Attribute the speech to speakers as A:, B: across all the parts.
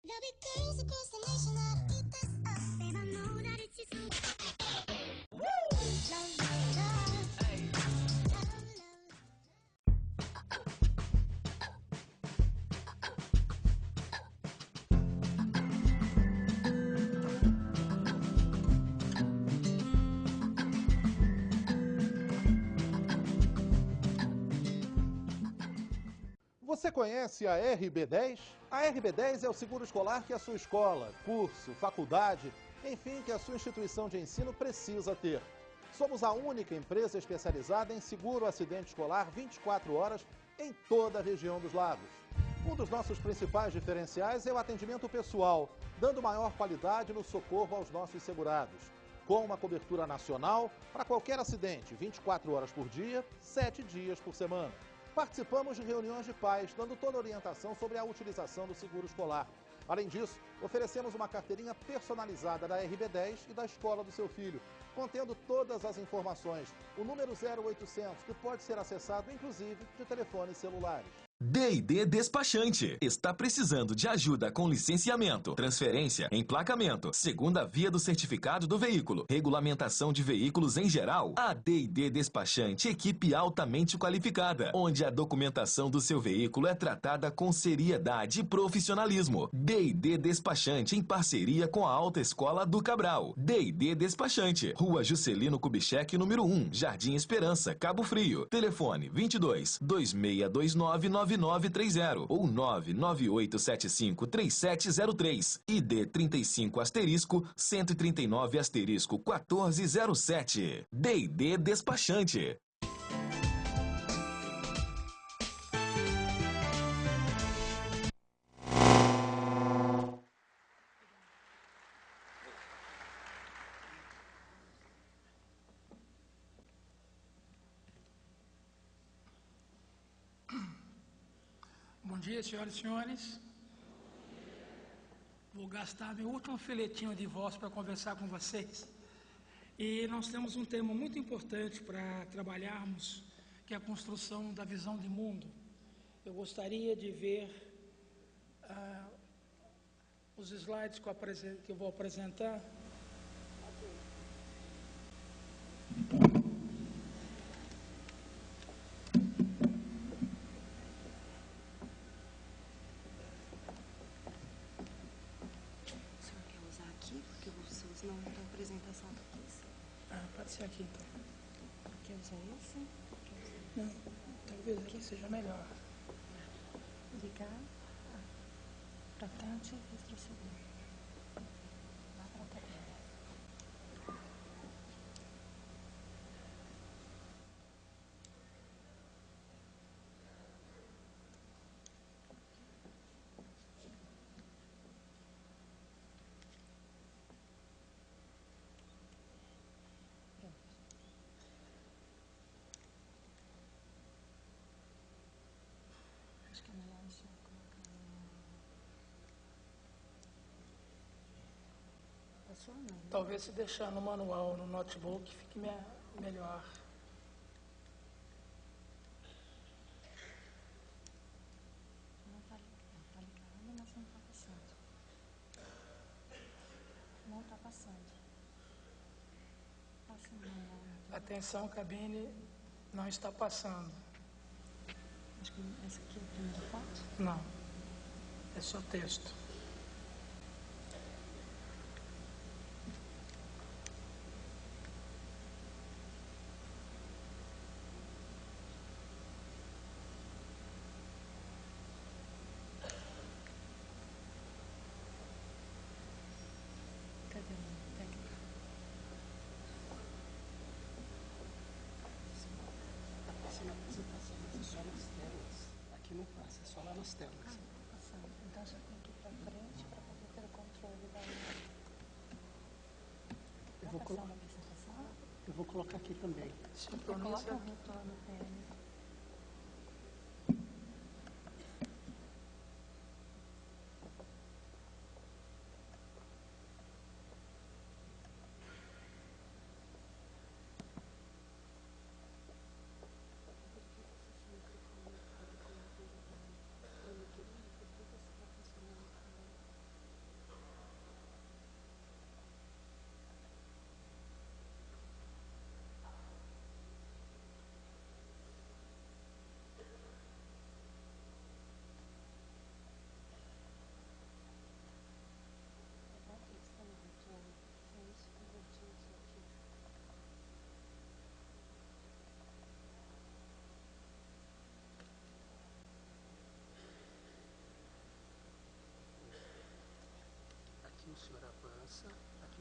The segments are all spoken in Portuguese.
A: There'll be girls across the nation that'll eat this up. Babe, I know that it's just so. Love, love, love. Hey. Love, love.
B: Você conhece a RB10? A RB10 é o seguro escolar que a sua escola, curso, faculdade, enfim, que a sua instituição de ensino precisa ter. Somos a única empresa especializada em seguro acidente escolar 24 horas em toda a região dos lagos. Um dos nossos principais diferenciais é o atendimento pessoal, dando maior qualidade no socorro aos nossos segurados. Com uma cobertura nacional para qualquer acidente, 24 horas por dia, 7 dias por semana. Participamos de reuniões de pais, dando toda a orientação sobre a utilização do seguro escolar. Além disso, oferecemos uma carteirinha personalizada da RB10 e da escola do seu filho, contendo todas as informações. O número 0800, que pode ser acessado, inclusive, de telefones celulares.
C: D&D Despachante. Está precisando de ajuda com licenciamento, transferência, emplacamento, segunda via do certificado do veículo, regulamentação de veículos em geral? A D&D Despachante, equipe altamente qualificada, onde a documentação do seu veículo é tratada com seriedade e profissionalismo. D&D Despachante, em parceria com a Alta Escola do Cabral. D&D Despachante, Rua Juscelino Kubitschek, número 1, Jardim Esperança, Cabo Frio. Telefone 22 2629 9930 ou 99875 3703. ID 35 asterisco 139 asterisco 1407. D&D Despachante.
D: Bom dia, senhoras e senhores. Vou gastar meu último filetinho de voz para conversar com vocês. E nós temos um tema muito importante para trabalharmos, que é a construção da visão de mundo. Eu gostaria de ver os slides que eu vou apresentar.
E: Não, a apresentação aqui.
D: Pode ser aqui então.
E: Quer usar esse?
D: Não, talvez aqui seja melhor.
E: Ligar. Tratante e retroceder. Lá para a tabela. Acho que é melhor deixar colocar no... Passou ou não?
D: Talvez se deixar no manual, no notebook, fique melhor.
E: Não está ligado, mas não está passando. Não está passando. Passa no manual.
D: Atenção, cabine, não está passando.
E: Acho que essa aqui é a primeira foto?
D: Não, é só texto.
E: Cadê o técnico?
F: Essa na apresentação, mas é só nas telas. Aqui não passa, é só lá nas telas.
E: Tá passando. Então já tem que ir para frente para poder ter o controle da... Tá passando a apresentação?
F: Eu vou colocar aqui também.
E: Coloca o retorno dele.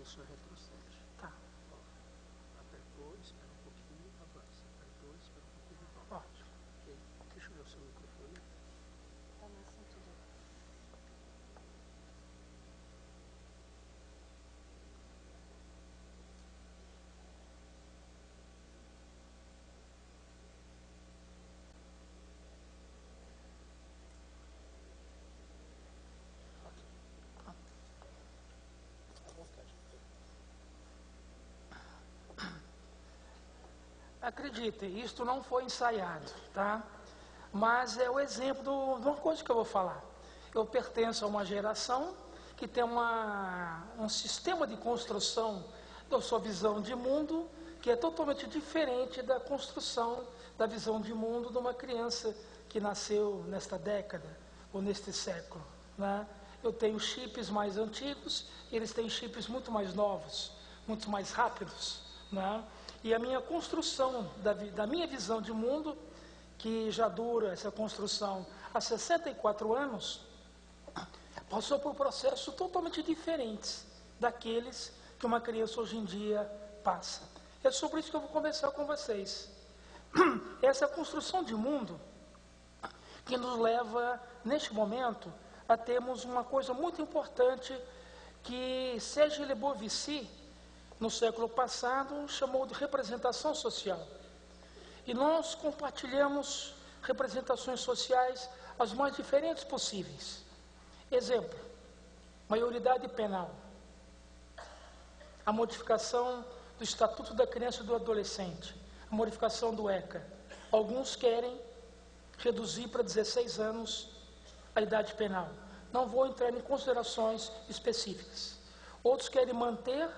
F: senhor retrocede.
D: Tá,
F: Apertou, espera um pouquinho, avança. Apertou, espera um pouquinho e volta.
D: ótimo.
F: Ok? Deixa eu ver o seu microfone.
E: Tá na cintura.
F: À vontade.
D: Acreditem, isto não foi ensaiado, tá? Mas é o exemplo de uma coisa que eu vou falar. Eu pertenço a uma geração que tem um sistema de construção da sua visão de mundo que é totalmente diferente da construção da visão de mundo de uma criança que nasceu nesta década ou neste século, né? Eu tenho chips mais antigos, eles têm chips muito mais novos, muito mais rápidos, né? E a minha construção da minha visão de mundo, que já dura essa construção há 64 anos, passou por processos totalmente diferentes daqueles que uma criança hoje em dia passa. É sobre isso que eu vou conversar com vocês. Essa construção de mundo que nos leva, neste momento, a termos uma coisa muito importante que Serge Le Beauvici, no século passado, chamou de representação social. E nós compartilhamos representações sociais as mais diferentes possíveis. Exemplo, maioridade penal, a modificação do Estatuto da Criança e do Adolescente, a modificação do ECA. Alguns querem reduzir para 16 anos a idade penal. Não vou entrar em considerações específicas. Outros querem manter,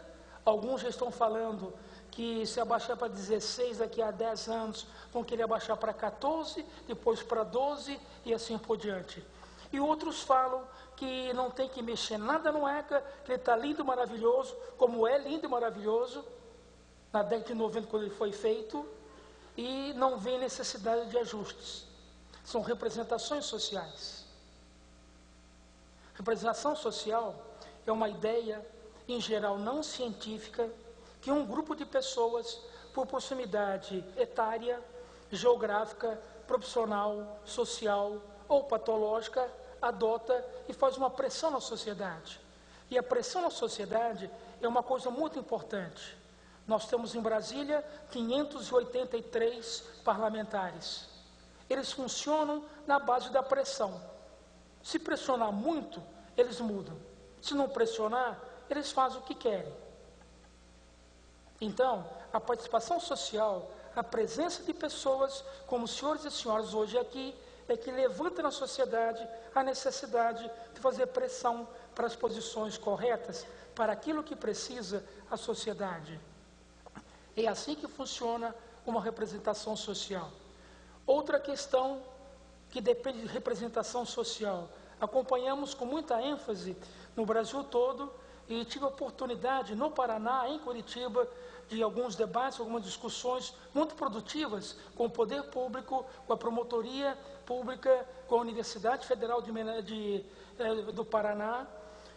D: alguns já estão falando que se abaixar para 16 daqui a 10 anos, vão querer abaixar para 14, depois para 12 e assim por diante. E outros falam que não tem que mexer nada no ECA, que ele está lindo e maravilhoso, como é lindo e maravilhoso, na década de 90 quando ele foi feito, e não vê necessidade de ajustes. São representações sociais. Representação social é uma ideia, em geral não científica, que um grupo de pessoas, por proximidade etária, geográfica, profissional, social ou patológica, adota e faz uma pressão na sociedade. E a pressão na sociedade é uma coisa muito importante. Nós temos em Brasília 583 parlamentares. Eles funcionam na base da pressão. Se pressionar muito, eles mudam. Se não pressionar, eles fazem o que querem. Então, a participação social, a presença de pessoas como os senhores e senhoras hoje aqui, é que levanta na sociedade a necessidade de fazer pressão para as posições corretas, para aquilo que precisa a sociedade. É assim que funciona uma representação social. Outra questão que depende de representação social. Acompanhamos com muita ênfase no Brasil todo e tive a oportunidade no Paraná, em Curitiba, de alguns debates, algumas discussões muito produtivas com o poder público, com a promotoria pública, com a Universidade Federal do Paraná,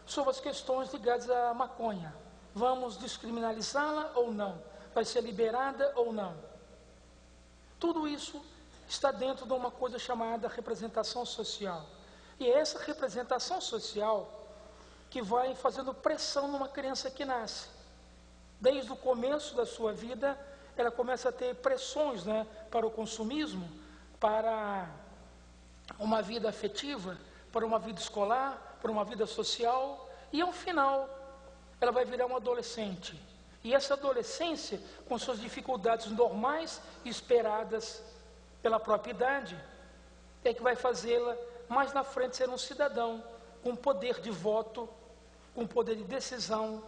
D: sobre as questões ligadas à maconha. Vamos descriminalizá-la ou não? Vai ser liberada ou não? Tudo isso está dentro de uma coisa chamada representação social. E é essa representação social que vai fazendo pressão numa criança que nasce. Desde o começo da sua vida, ela começa a ter pressões, né, para o consumismo, para uma vida afetiva, para uma vida escolar, para uma vida social, e ao final ela vai virar uma adolescente. E essa adolescência, com suas dificuldades normais e esperadas pela própria idade, é que vai fazê-la mais na frente ser um cidadão com poder de voto, com poder de decisão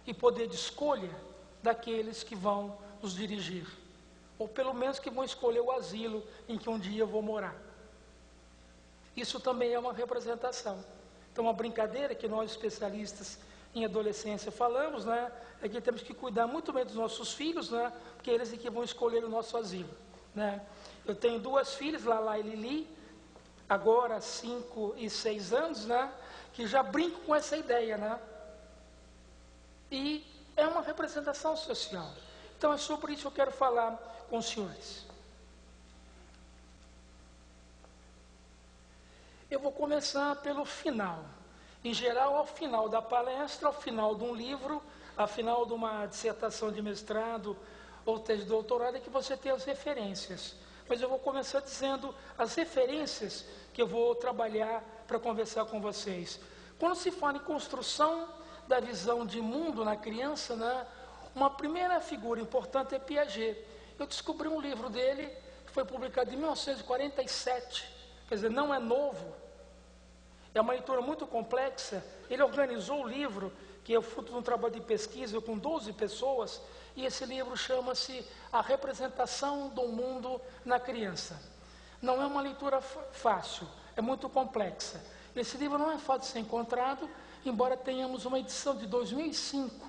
D: e poder de escolha daqueles que vão nos dirigir, ou pelo menos que vão escolher o asilo em que um dia eu vou morar. Isso também é uma representação. Então, uma brincadeira que nós especialistas em adolescência falamos, né, é que temos que cuidar muito bem dos nossos filhos, né, porque eles é que vão escolher o nosso asilo, né. Eu tenho duas filhas, Lala e Lili, agora 5 e 6 anos, né, que já brincam com essa ideia, né. E é uma representação social. Então é sobre isso que eu quero falar com os senhores. Eu vou começar pelo final. Em geral, ao final da palestra, ao final de um livro, ao final de uma dissertação de mestrado ou tese de doutorado, é que você tem as referências. Mas eu vou começar dizendo as referências que eu vou trabalhar para conversar com vocês. Quando se fala em construção da visão de mundo na criança, né, uma primeira figura importante é Piaget. Eu descobri um livro dele, que foi publicado em 1947, quer dizer, não é novo, é uma leitura muito complexa. Ele organizou o livro, que é o fruto de um trabalho de pesquisa com 12 pessoas, e esse livro chama-se A Representação do Mundo na Criança. Não é uma leitura fácil, é muito complexa. Esse livro não é fácil de ser encontrado, embora tenhamos uma edição de 2005,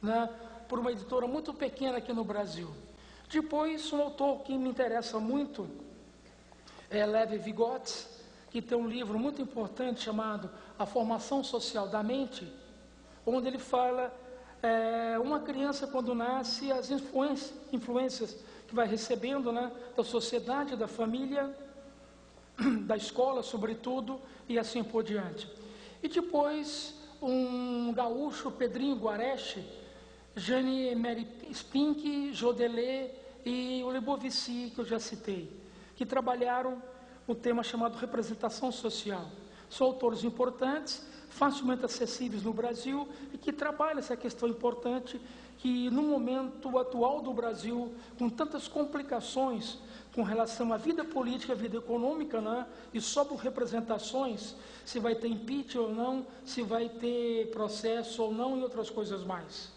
D: né, por uma editora muito pequena aqui no Brasil. Depois, um autor que me interessa muito é Lev Vygotsky, que tem um livro muito importante chamado A Formação Social da Mente, onde ele fala uma criança quando nasce, as influências que vai recebendo, né, da sociedade, da família, da escola, sobretudo, e assim por diante. E depois, um gaúcho, Pedrinho Guareschi, Jeanne Mary Spink, Jodelet e o Lebovici, que eu já citei, que trabalharam um tema chamado representação social. São autores importantes, facilmente acessíveis no Brasil e que trabalham essa questão importante que no momento atual do Brasil, com tantas complicações com relação à vida política, à vida econômica, né, e sobre representações, se vai ter impeachment ou não, se vai ter processo ou não e outras coisas mais.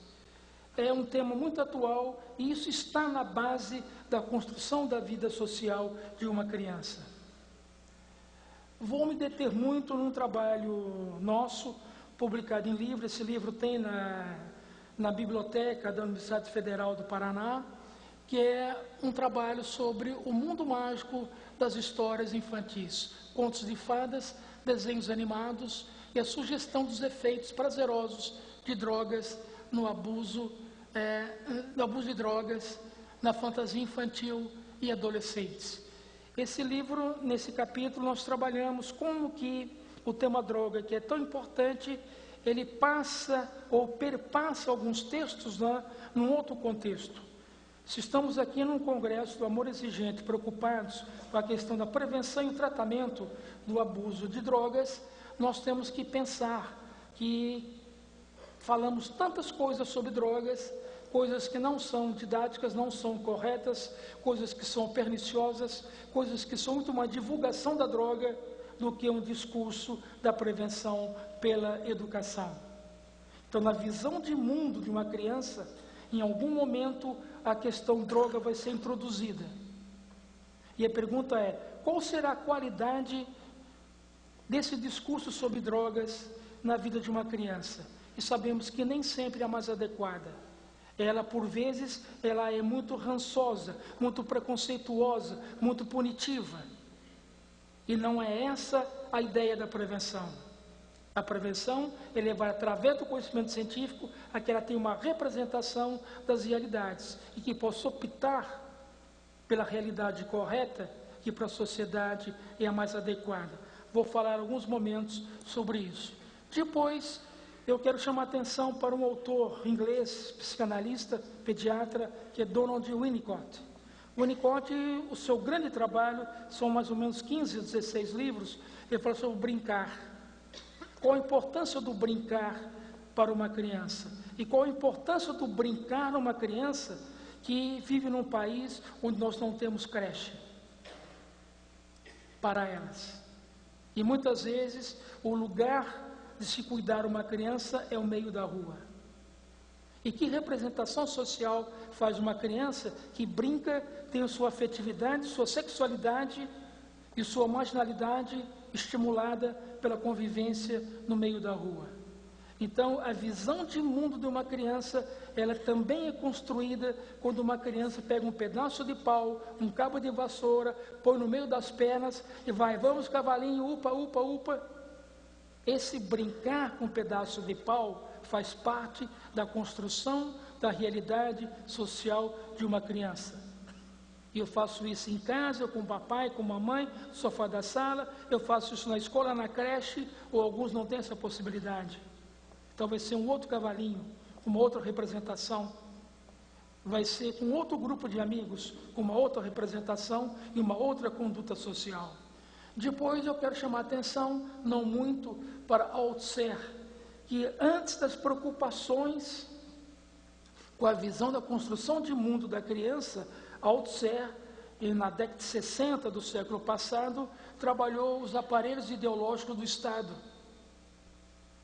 D: É um tema muito atual e isso está na base da construção da vida social de uma criança. Vou me deter muito num trabalho nosso, publicado em livro. Esse livro tem na biblioteca da Universidade Federal do Paraná, que é um trabalho sobre o mundo mágico das histórias infantis, contos de fadas, desenhos animados e a sugestão dos efeitos prazerosos de drogas no abuso de drogas na fantasia infantil e adolescentes. Esse livro, nesse capítulo, nós trabalhamos como que o tema droga, que é tão importante, ele passa ou perpassa alguns textos, né, num outro contexto. Se estamos aqui num congresso do amor exigente, preocupados com a questão da prevenção e o tratamento do abuso de drogas, nós temos que pensar que falamos tantas coisas sobre drogas, coisas que não são didáticas, não são corretas, coisas que são perniciosas, coisas que são muito uma divulgação da droga do que um discurso da prevenção pela educação. Então, na visão de mundo de uma criança, em algum momento a questão droga vai ser introduzida. E a pergunta é, qual será a qualidade desse discurso sobre drogas na vida de uma criança? E sabemos que nem sempre é a mais adequada. Ela, por vezes, ela é muito rançosa, muito preconceituosa, muito punitiva. E não é essa a ideia da prevenção. A prevenção é levar, através do conhecimento científico, a que ela tenha uma representação das realidades e que possa optar pela realidade correta, que para a sociedade é a mais adequada. Vou falar alguns momentos sobre isso. Depois, eu quero chamar a atenção para um autor inglês, psicanalista, pediatra, que é Donald Winnicott. Winnicott, o seu grande trabalho, são mais ou menos 15, 16 livros, ele fala sobre brincar. Qual a importância do brincar para uma criança? E qual a importância do brincar numa criança que vive num país onde nós não temos creche para elas? E muitas vezes o lugar de se cuidar uma criança é o meio da rua. E que representação social faz uma criança que brinca, tem sua afetividade, sua sexualidade e sua marginalidade estimulada pela convivência no meio da rua? Então, a visão de mundo de uma criança, ela também é construída quando uma criança pega um pedaço de pau, um cabo de vassoura, põe no meio das pernas e vai, vamos cavalinho, upa, upa, upa. Esse brincar com um pedaço de pau faz parte da construção da realidade social de uma criança. E eu faço isso em casa, com o papai, com a mamãe, no sofá da sala, eu faço isso na escola, na creche, ou alguns não têm essa possibilidade. Então vai ser um outro cavalinho, uma outra representação. Vai ser com outro grupo de amigos, com uma outra representação e uma outra conduta social. Depois eu quero chamar a atenção, não muito, para Althusser, que antes das preocupações com a visão da construção de mundo da criança, Althusser, na década de 60 do século passado, trabalhou os aparelhos ideológicos do Estado.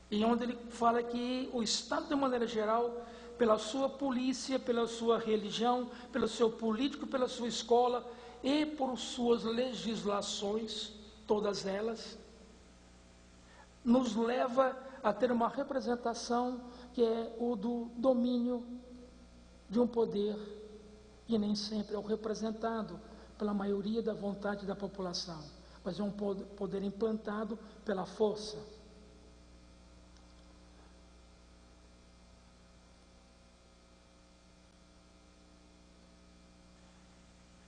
D: E onde ele fala que o Estado, de maneira geral, pela sua polícia, pela sua religião, pelo seu político, pela sua escola e por suas legislações, todas elas, nos leva a ter uma representação que é o do domínio de um poder que nem sempre é o representado pela maioria da vontade da população, mas é um poder implantado pela força.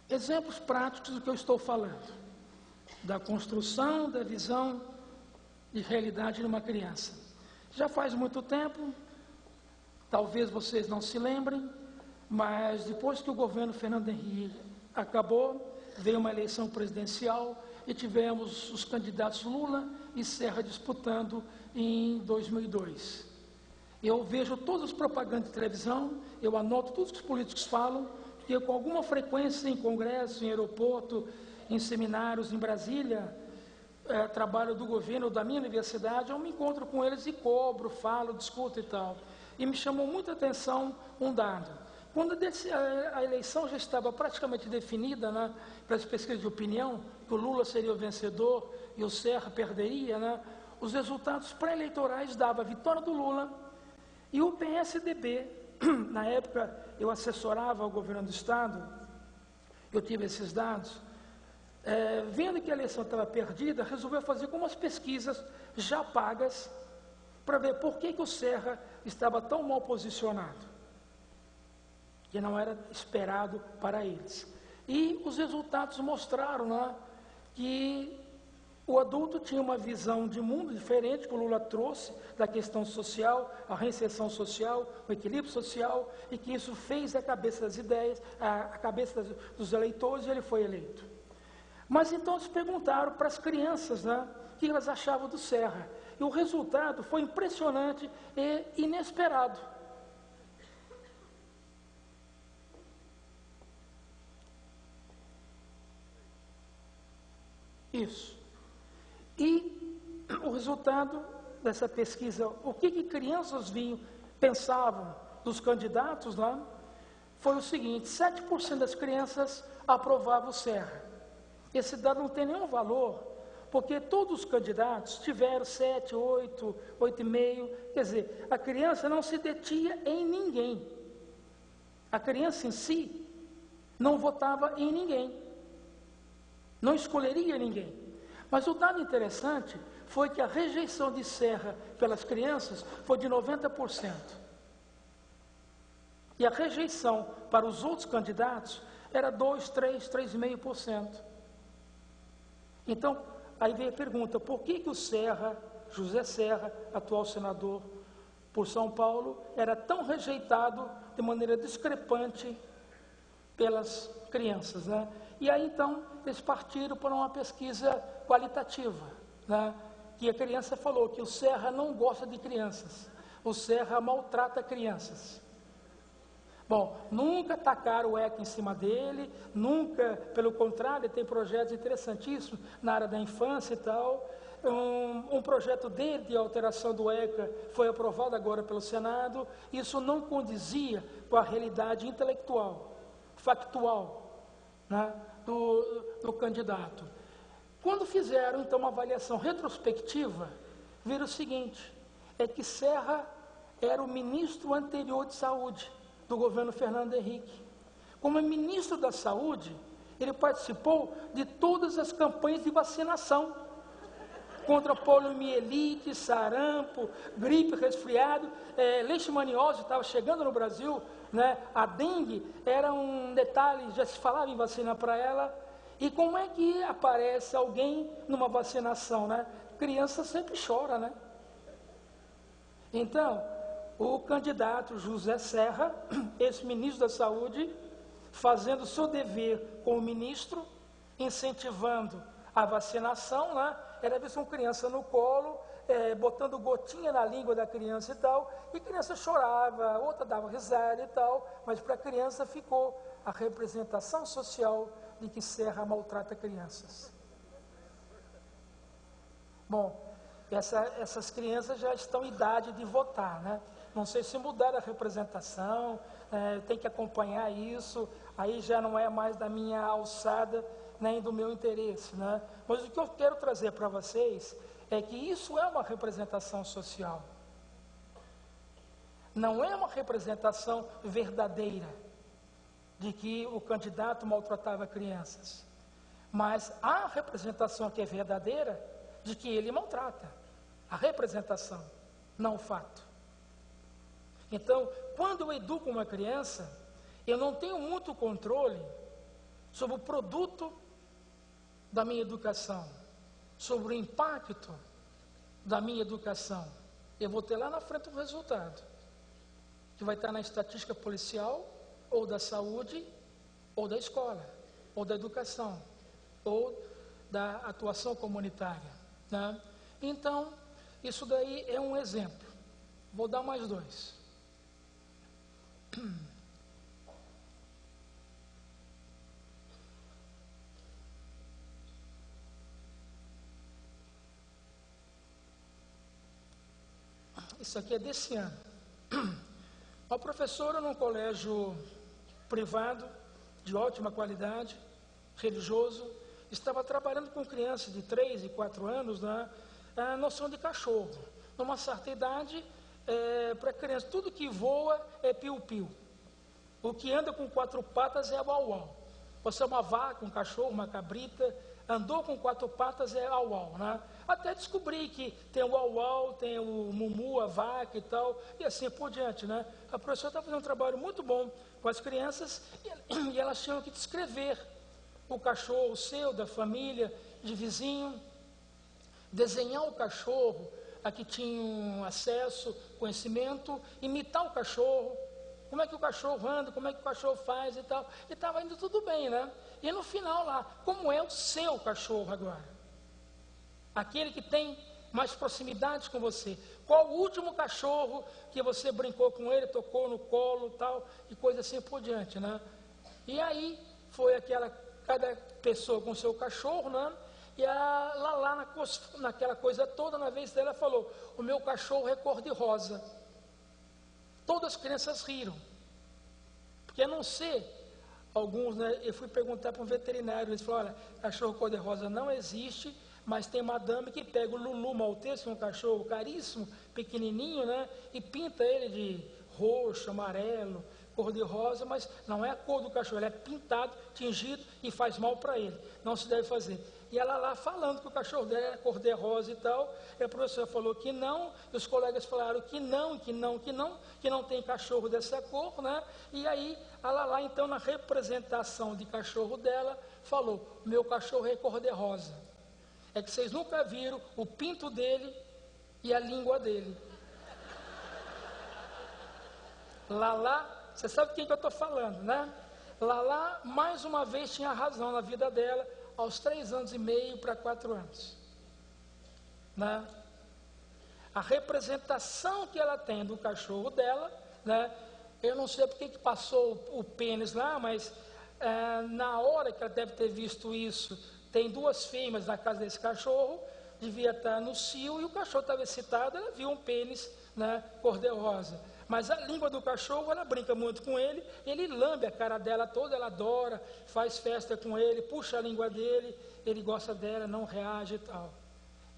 D: Exemplos práticos do que eu estou falando, da construção da visão de realidade de uma criança. Já faz muito tempo, talvez vocês não se lembrem, mas depois que o governo Fernando Henrique acabou, veio uma eleição presidencial e tivemos os candidatos Lula e Serra disputando em 2002. Eu vejo todas as propagandas de televisão, eu anoto tudo que os políticos falam, porque com alguma frequência em congresso, em aeroporto, em seminários em Brasília, trabalho do governo da minha universidade, eu me encontro com eles e cobro, falo, discuto e tal. E me chamou muita atenção um dado. Quando a eleição já estava praticamente definida, né, para as pesquisas de opinião, que o Lula seria o vencedor e o Serra perderia, né, os resultados pré-eleitorais davam a vitória do Lula e o PSDB, na época eu assessorava o governo do Estado, eu tive esses dados, vendo que a eleição estava perdida, resolveu fazer algumas pesquisas já pagas para ver por que o Serra estava tão mal posicionado, que não era esperado para eles. E os resultados mostraram, né, que o adulto tinha uma visão de mundo diferente que o Lula trouxe da questão social, a reinserção social, o equilíbrio social, e que isso fez a cabeça das ideias, a cabeça dos eleitores, e ele foi eleito. Mas então eles perguntaram para as crianças, né, o que elas achavam do Serra. E o resultado foi impressionante e inesperado. Isso. E o resultado dessa pesquisa, o que crianças pensavam dos candidatos lá, foi o seguinte: 7% das crianças aprovavam o Serra. Esse dado não tem nenhum valor, porque todos os candidatos tiveram 7, 8, 8,5, quer dizer, a criança não se detinha em ninguém. A criança em si não votava em ninguém, não escolheria ninguém. Mas o dado interessante foi que a rejeição de Serra pelas crianças foi de 90%. E a rejeição para os outros candidatos era 2, 3, 3,5%. Então, aí veio a pergunta: por que o Serra, José Serra, atual senador por São Paulo, era tão rejeitado de maneira discrepante pelas crianças, né? E aí, então, eles partiram para uma pesquisa qualitativa, né? Que a criança falou que o Serra não gosta de crianças, o Serra maltrata crianças. Bom, nunca tacaram o ECA em cima dele, nunca, pelo contrário, tem projetos interessantíssimos na área da infância e tal. Um projeto dele de alteração do ECA foi aprovado agora pelo Senado. Isso não condizia com a realidade intelectual, factual, né, do candidato. Quando fizeram, então, uma avaliação retrospectiva, viram o seguinte: é que Serra era o ministro anterior de saúde do governo Fernando Henrique. Como ministro da Saúde, ele participou de todas as campanhas de vacinação. contra poliomielite, sarampo, gripe, resfriado, leishmaniose estava chegando no Brasil, né? A dengue era um detalhe, já se falava em vacina para ela. E como é que aparece alguém numa vacinação, né? Criança sempre chora, né? Então, o candidato José Serra, ex-ministro da Saúde, fazendo o seu dever como ministro, incentivando a vacinação, né? Era visto uma criança no colo, botando gotinha na língua da criança e tal, e a criança chorava, outra dava risada e tal, mas para a criança ficou a representação social de que Serra maltrata crianças. Bom, essas crianças já estão em idade de votar, né? Não sei se mudar a representação, tem que acompanhar isso, aí já não é mais da minha alçada, nem do meu interesse, né? Mas o que eu quero trazer para vocês é que isso é uma representação social. Não é uma representação verdadeira de que o candidato maltratava crianças, mas a representação que é verdadeira de que ele maltrata. A representação, não o fato. Então, quando eu educo uma criança, eu não tenho muito controle sobre o produto da minha educação, sobre o impacto da minha educação. Eu vou ter lá na frente o resultado, que vai estar na estatística policial, ou da saúde, ou da escola, ou da educação, ou da atuação comunitária, né? Então, isso daí é um exemplo. Vou dar mais dois. Isso aqui é desse ano. Uma professora num colégio privado, de ótima qualidade, religioso, estava trabalhando com crianças de 3 e 4 anos, né, a noção de cachorro. Numa certa idade, para criança, tudo que voa é piu-piu. O que anda com 4 patas é uau-uau. Você é uma vaca, um cachorro, uma cabrita, andou com 4 patas é uau-uau, né? Até descobri que tem o uau-uau, tem o mumu, a vaca e tal, e assim por diante, né? A professora está fazendo um trabalho muito bom com as crianças e elas tinham que descrever o cachorro seu, da família, de vizinho, desenhar o cachorro a que tinham acesso, conhecimento, imitar o cachorro, como é que o cachorro anda, como é que o cachorro faz e tal. E estava indo tudo bem, né? E no final lá, como é o seu cachorro agora? Aquele que tem mais proximidade com você. Qual o último cachorro que você brincou com ele, tocou no colo e tal, e coisa assim por diante, né? E aí foi cada pessoa com seu cachorro, né? E a Lalá, naquela coisa toda, na vez dela, falou: o meu cachorro é cor-de-rosa. Todas as crianças riram. Porque a não ser alguns, né? Eu fui perguntar para um veterinário, eles falaram: olha, cachorro cor-de-rosa não existe, mas tem madame que pega o Lulu Maltese, um cachorro caríssimo, pequenininho, né? E pinta ele de roxo, amarelo, cor-de-rosa, mas não é a cor do cachorro, ele é pintado, tingido e faz mal para ele. Não se deve fazer. E ela lá falando que o cachorro dela era cor-de-rosa e tal, e a professora falou que não, e os colegas falaram que não tem cachorro dessa cor, né? E aí, a Lalá, então, na representação de cachorro dela, falou: meu cachorro é cor-de-rosa. É que vocês nunca viram o pinto dele e a língua dele. Lalá, você sabe quem que eu estou falando, né? Lalá, mais uma vez, tinha razão na vida dela, aos 3 anos e meio para 4 anos. Né? A representação que ela tem do cachorro dela, né? Eu não sei porque que passou o pênis lá, mas na hora que ela deve ter visto isso, tem 2 fêmeas na casa desse cachorro, devia estar no cio, e o cachorro estava excitado, ela viu um pênis, né, cor-de-rosa. Mas a língua do cachorro, ela brinca muito com ele, ele lambe a cara dela toda, ela adora, faz festa com ele, puxa a língua dele, ele gosta dela, não reage e tal.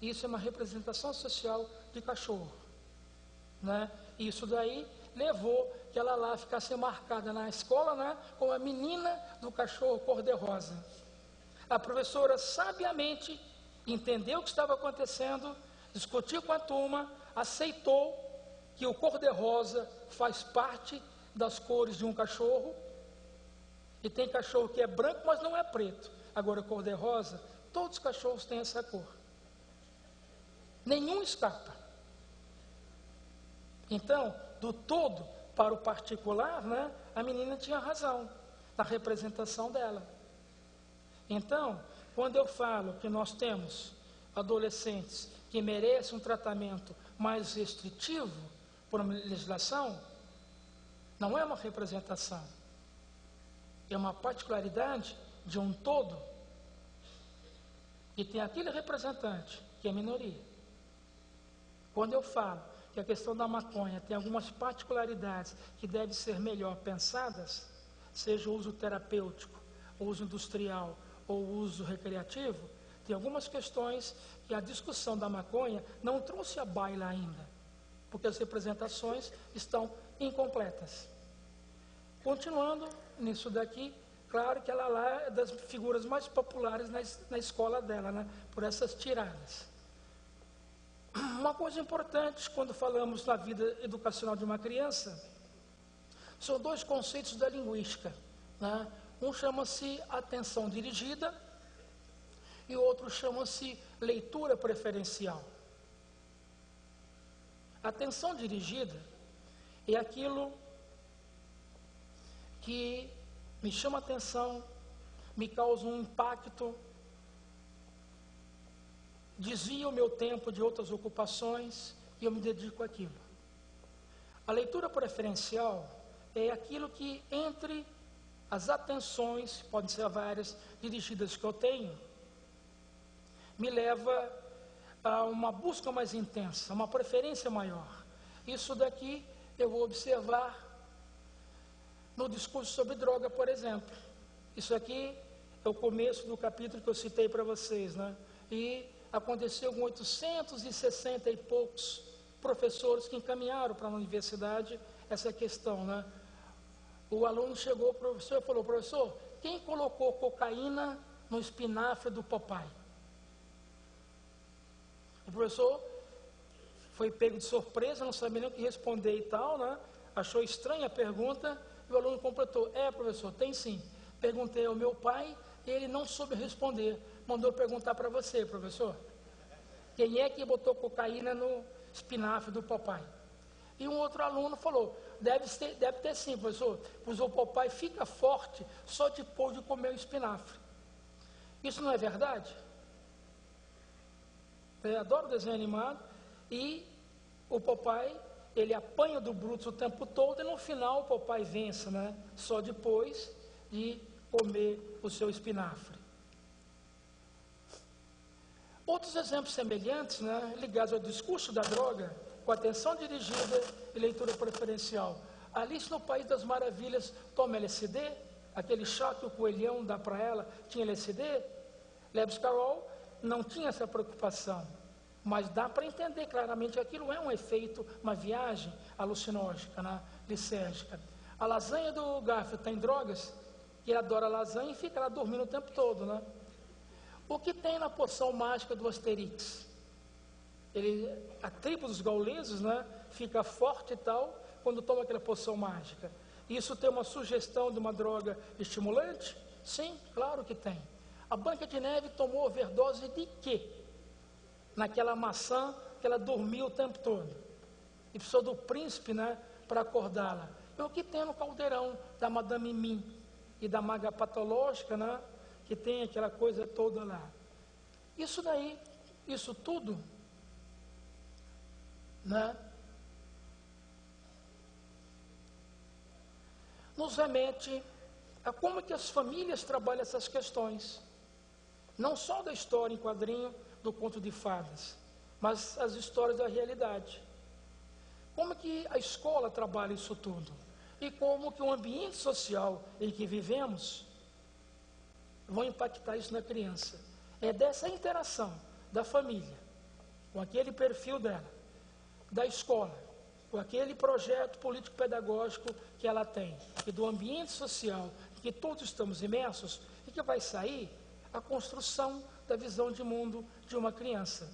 D: Isso é uma representação social de cachorro, né? Isso daí levou que ela lá ficasse marcada na escola, né, como a menina do cachorro cor-de-rosa. A professora sabiamente entendeu o que estava acontecendo, discutiu com a turma, aceitou que o cor-de-rosa faz parte das cores de um cachorro, e tem cachorro que é branco, mas não é preto. Agora, cor-de-rosa, todos os cachorros têm essa cor. Nenhum escapa. Então, do todo para o particular, né, a menina tinha razão na representação dela. Então, quando eu falo que nós temos adolescentes que merecem um tratamento mais restritivo por uma legislação, não é uma representação, é uma particularidade de um todo, e tem aquele representante que é minoria. Quando eu falo que a questão da maconha tem algumas particularidades que devem ser melhor pensadas, seja o uso terapêutico, o uso industrial ou o uso recreativo, tem algumas questões que a discussão da maconha não trouxe à baila ainda, porque as representações estão incompletas. Continuando nisso daqui, claro que ela lá é das figuras mais populares na escola dela, né, por essas tiradas. Uma coisa importante quando falamos da vida educacional de uma criança, são dois conceitos da linguística, né? Um chama-se atenção dirigida e o outro chama-se leitura preferencial. Atenção dirigida é aquilo que me chama a atenção, me causa um impacto, desvia o meu tempo de outras ocupações e eu me dedico àquilo. A leitura preferencial é aquilo que, entre as atenções, podem ser várias, dirigidas que eu tenho, me leva a uma busca mais intensa, uma preferência maior. Isso daqui eu vou observar no discurso sobre droga, por exemplo. Isso aqui é o começo do capítulo que eu citei para vocês, né? E aconteceu com 860 e poucos professores que encaminharam para a universidade essa questão, né? O aluno chegou ao professor e falou: professor, quem colocou cocaína no espinafre do papai? O professor foi pego de surpresa, não sabia nem o que responder e tal, né? Achou estranha a pergunta e o aluno completou: professor, tem sim. Perguntei ao meu pai e ele não soube responder. Mandou perguntar para você, professor. Quem é que botou cocaína no espinafre do papai? E um outro aluno falou: deve ter sim, professor, pois o papai fica forte só depois de comer o espinafre. Isso não é verdade? Eu adoro desenho animado. E o papai, ele apanha do Brutus o tempo todo e no final o papai vence, né? Só depois de comer o seu espinafre. Outros exemplos semelhantes, né, ligados ao discurso da droga, com atenção dirigida e leitura preferencial. Alice no País das Maravilhas toma LSD, aquele chá que o coelhão dá para ela tinha LSD. Lewis Carroll não tinha essa preocupação, mas dá para entender claramente que aquilo é um efeito, uma viagem alucinógena, né, lisérgica. A lasanha do Garfield tem drogas, e ele adora lasanha e fica lá dormindo o tempo todo, né? O que tem na poção mágica do Asterix? A tribo dos gauleses, né, fica forte e tal, quando toma aquela poção mágica. Isso tem uma sugestão de uma droga estimulante? Sim, claro que tem. A Branca de Neve tomou overdose de quê? Naquela maçã que ela dormiu o tempo todo. E precisou do príncipe, né, para acordá-la. E o que tem no caldeirão da Madame Mim e da maga patológica, né, que tem aquela coisa toda lá. Isso daí, isso tudo, né, nos remete a como que as famílias trabalham essas questões. Não só da história em quadrinho, do conto de fadas, mas as histórias da realidade. Como que a escola trabalha isso tudo? E como que o ambiente social em que vivemos vão impactar isso na criança. É dessa interação da família, com aquele perfil dela, da escola, com aquele projeto político-pedagógico que ela tem, e do ambiente social em que todos estamos imersos, e que vai sair a construção da visão de mundo de uma criança.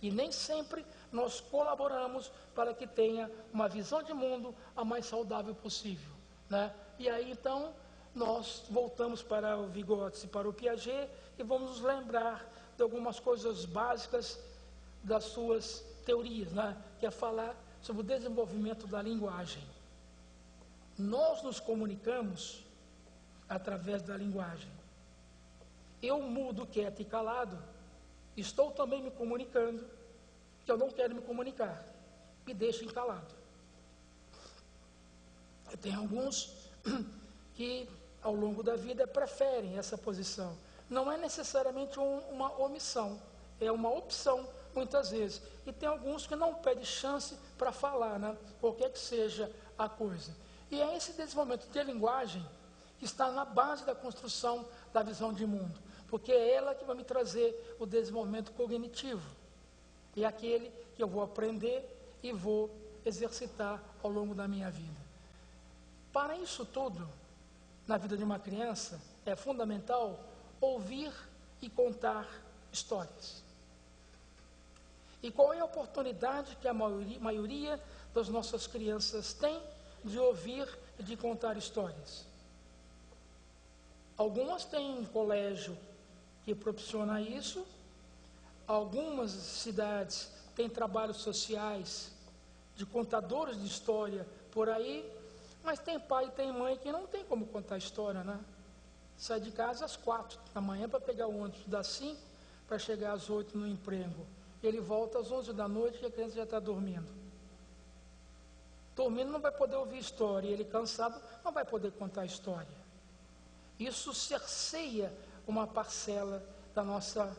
D: E nem sempre nós colaboramos para que tenha uma visão de mundo a mais saudável possível, né? E aí, então, nós voltamos para o Vygotsky e para o Piaget e vamos nos lembrar de algumas coisas básicas das suas teorias, né? Que é falar sobre o desenvolvimento da linguagem. Nós nos comunicamos através da linguagem. Eu mudo quieto e calado, estou também me comunicando, que eu não quero me comunicar, me deixem calado. Tem alguns que, ao longo da vida, preferem essa posição. Não é necessariamente uma omissão, é uma opção, muitas vezes. E tem alguns que não pedem chance para falar, né? Qualquer que seja a coisa. E é esse desenvolvimento de linguagem que está na base da construção da visão de mundo, porque é ela que vai me trazer o desenvolvimento cognitivo. E é aquele que eu vou aprender e vou exercitar ao longo da minha vida. Para isso tudo, na vida de uma criança, é fundamental ouvir e contar histórias. E qual é a oportunidade que a maioria das nossas crianças tem de ouvir e de contar histórias? Algumas têm um colégio que proporciona isso, algumas cidades têm trabalhos sociais de contadores de história por aí, mas tem pai e tem mãe que não tem como contar história, né? Sai de casa às 4 da manhã para pegar o ônibus das 5 para chegar às 8 no emprego. Ele volta às 11 da noite e a criança já está dormindo. Dormindo não vai poder ouvir história, e ele cansado não vai poder contar história. Isso cerceia uma parcela da nossa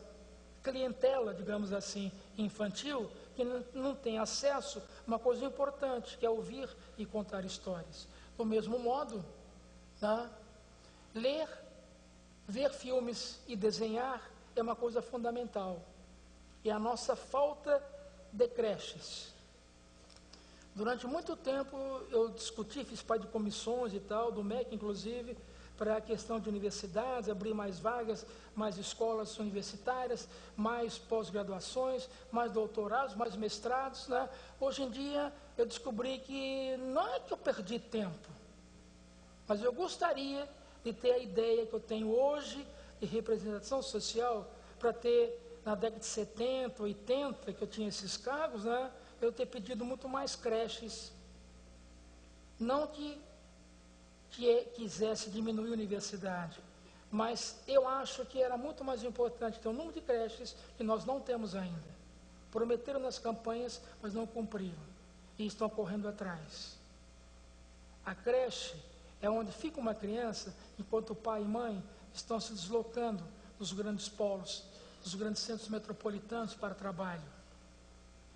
D: clientela, digamos assim, infantil, que não tem acesso a uma coisa importante, que é ouvir e contar histórias. Do mesmo modo, né, ler, ver filmes e desenhar é uma coisa fundamental. E a nossa falta de creches. Durante muito tempo eu discuti, fiz parte de comissões e tal, do MEC inclusive, para a questão de universidades, abrir mais vagas, mais escolas universitárias, mais pós-graduações, mais doutorados, mais mestrados, né? Hoje em dia eu descobri que não é que eu perdi tempo, mas eu gostaria de ter a ideia que eu tenho hoje de representação social para ter, na década de 70, 80, que eu tinha esses cargos, né? Eu ter pedido muito mais creches. Não que quisesse diminuir a universidade, mas eu acho que era muito mais importante ter um número de creches que nós não temos ainda. Prometeram nas campanhas, mas não cumpriram, e estão correndo atrás. A creche é onde fica uma criança, enquanto o pai e mãe estão se deslocando dos grandes polos, dos grandes centros metropolitanos para trabalho.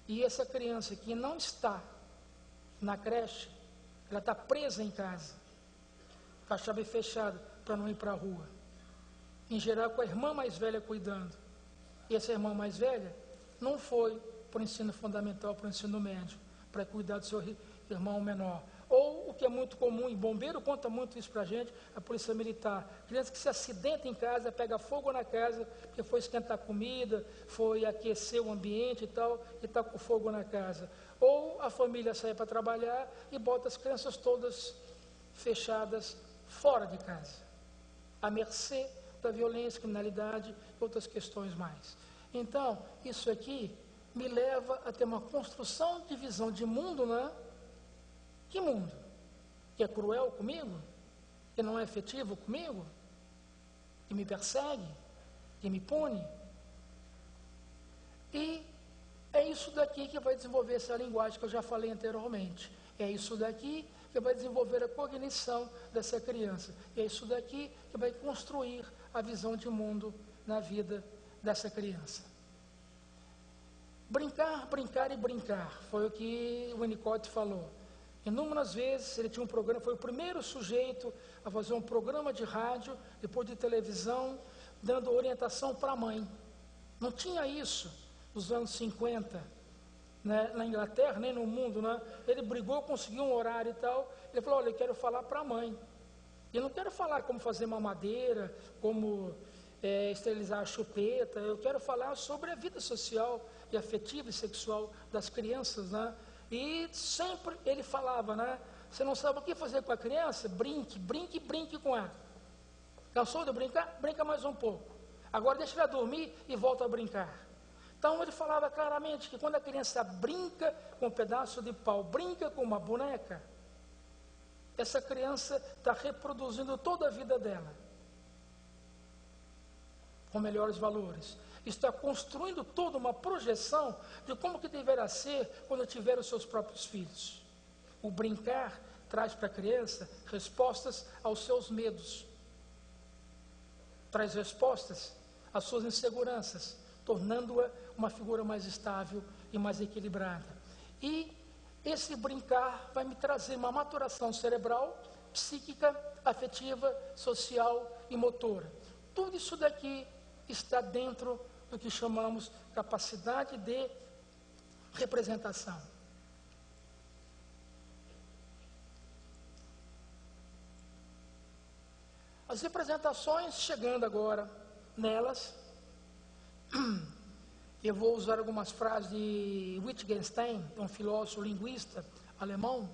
D: E essa criança que não está na creche, ela está presa em casa, com a chave fechada para não ir para a rua. Em geral, com a irmã mais velha cuidando. E essa irmã mais velha não foi para o ensino fundamental, para o ensino médio, para cuidar do seu irmão menor. Ou, o que é muito comum, e bombeiro conta muito isso para a gente, a polícia militar. Criança que se acidenta em casa, pega fogo na casa, porque foi esquentar comida, foi aquecer o ambiente e tal, e está com fogo na casa. Ou a família sai para trabalhar e bota as crianças todas fechadas fora de casa, à mercê da violência, criminalidade e outras questões mais. Então, isso aqui me leva a ter uma construção de visão de mundo, né? Que mundo? Que é cruel comigo? Que não é efetivo comigo? Que me persegue? Que me pune? E é isso daqui que vai desenvolver essa linguagem que eu já falei anteriormente. É isso daqui que vai desenvolver a cognição dessa criança. É isso daqui que vai construir a visão de mundo na vida dessa criança. Brincar, brincar e brincar, foi o que o Winnicott falou. Inúmeras vezes ele tinha um programa, foi o primeiro sujeito a fazer um programa de rádio, depois de televisão, dando orientação para a mãe. Não tinha isso nos anos 50, né, na Inglaterra, nem no mundo, né? Ele brigou, conseguiu um horário e tal. Ele falou: olha, eu quero falar para a mãe. Eu não quero falar como fazer mamadeira, como esterilizar a chupeta, eu quero falar sobre a vida social e afetiva e sexual das crianças, né? E sempre ele falava, né? Você não sabe o que fazer com a criança? Brinque, brinque, brinque com ela. Cansou de brincar? Brinca mais um pouco. Agora deixa ela dormir e volta a brincar. Então ele falava claramente que quando a criança brinca com um pedaço de pau, brinca com uma boneca, essa criança está reproduzindo toda a vida dela, com melhores valores. Está construindo toda uma projeção de como que deverá ser quando tiver os seus próprios filhos. O brincar traz para a criança respostas aos seus medos, traz respostas às suas inseguranças, tornando-a uma figura mais estável e mais equilibrada. E esse brincar vai me trazer uma maturação cerebral, psíquica, afetiva, social e motora. Tudo isso daqui está dentro do que chamamos capacidade de representação. As representações, chegando agora nelas, eu vou usar algumas frases de Wittgenstein, um filósofo linguista alemão,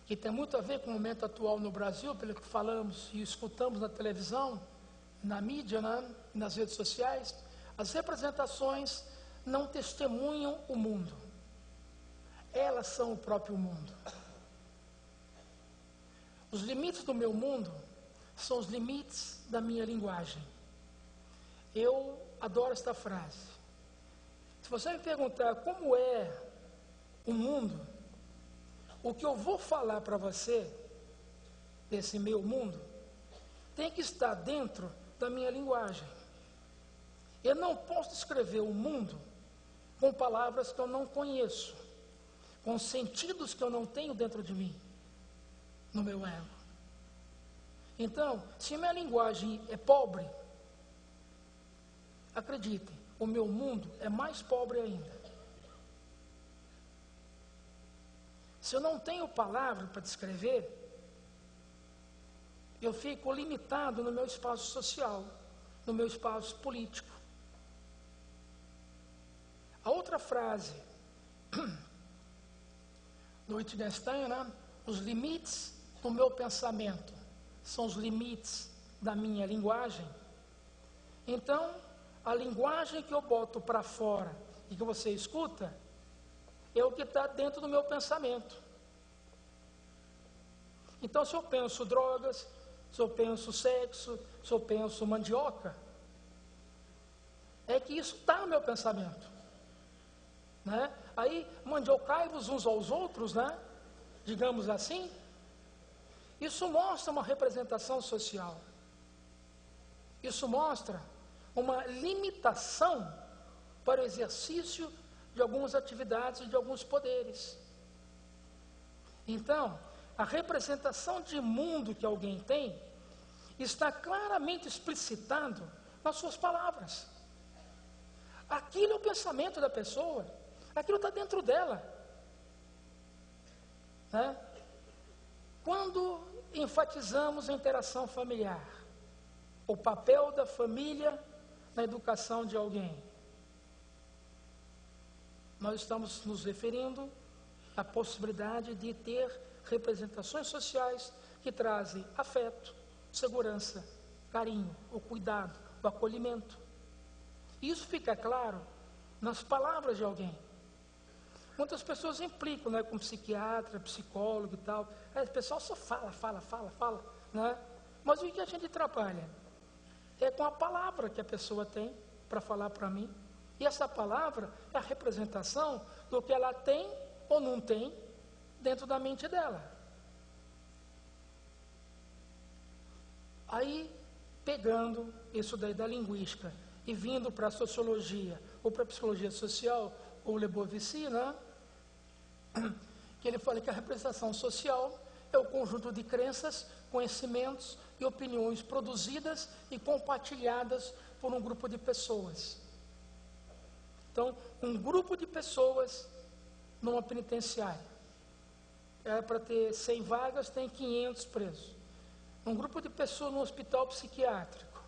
D: que tem muito a ver com o momento atual no Brasil, pelo que falamos e escutamos na televisão, na mídia, né, nas redes sociais. As representações não testemunham o mundo, elas são o próprio mundo. Os limites do meu mundo são os limites da minha linguagem. Eu adoro esta frase. Se você me perguntar como é o mundo, o que eu vou falar para você desse meu mundo tem que estar dentro da minha linguagem. Eu não posso descrever o mundo com palavras que eu não conheço, com sentidos que eu não tenho dentro de mim, no meu ego. Então, se minha linguagem é pobre, acreditem, o meu mundo é mais pobre ainda. Se eu não tenho palavra para descrever, eu fico limitado no meu espaço social, no meu espaço político. A outra frase do Wittgenstein, né? Os limites do meu pensamento são os limites da minha linguagem. Então, a linguagem que eu boto para fora e que você escuta é o que está dentro do meu pensamento. Então, se eu penso drogas, se eu penso sexo, se eu penso mandioca, é que isso está no meu pensamento, né? Aí, mandiocai-vos uns aos outros, né? Digamos assim. Isso mostra uma representação social. Isso mostra uma limitação para o exercício de algumas atividades e de alguns poderes. Então, a representação de mundo que alguém tem está claramente explicitado nas suas palavras. Aquilo é o pensamento da pessoa, aquilo está dentro dela, né? Quando enfatizamos a interação familiar, o papel da família na educação de alguém, nós estamos nos referindo à possibilidade de ter representações sociais que trazem afeto, segurança, carinho, o cuidado, o acolhimento. Isso fica claro nas palavras de alguém. Muitas pessoas implicam, né, com psiquiatra, psicólogo e tal. Aí o pessoal só fala, né? Mas o que a gente trabalha é com a palavra que a pessoa tem para falar para mim. E essa palavra é a representação do que ela tem ou não tem dentro da mente dela. Aí, pegando isso daí da linguística e vindo para a sociologia ou para a psicologia social, ou Lebovici, né? Que ele fala que a representação social é o conjunto de crenças, conhecimentos e opiniões produzidas e compartilhadas por um grupo de pessoas. Então, um grupo de pessoas numa penitenciária. Era para ter 100 vagas, tem 500 presos. Um grupo de pessoas no hospital psiquiátrico,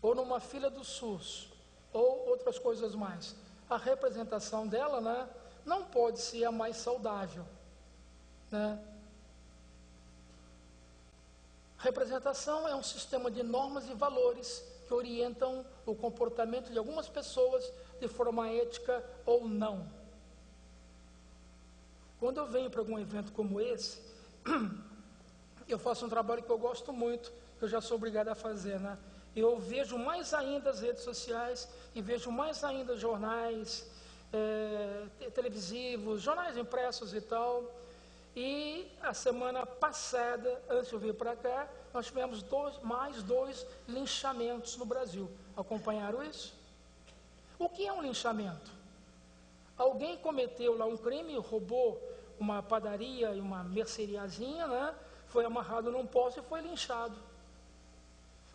D: ou numa fila do SUS, ou outras coisas mais, a representação dela, né, não pode ser a mais saudável, né? Representação é um sistema de normas e valores que orientam o comportamento de algumas pessoas de forma ética ou não. Quando eu venho para algum evento como esse, eu faço um trabalho que eu gosto muito, que eu já sou obrigado a fazer, né? Eu vejo mais ainda as redes sociais e vejo mais ainda jornais televisivos, jornais impressos e tal. E a semana passada, antes de eu vir para cá, nós tivemos mais dois linchamentos no Brasil. Acompanharam isso? O que é um linchamento? Alguém cometeu lá um crime, roubou uma padaria e uma merceariazinha, né? Foi amarrado num poste e foi linchado.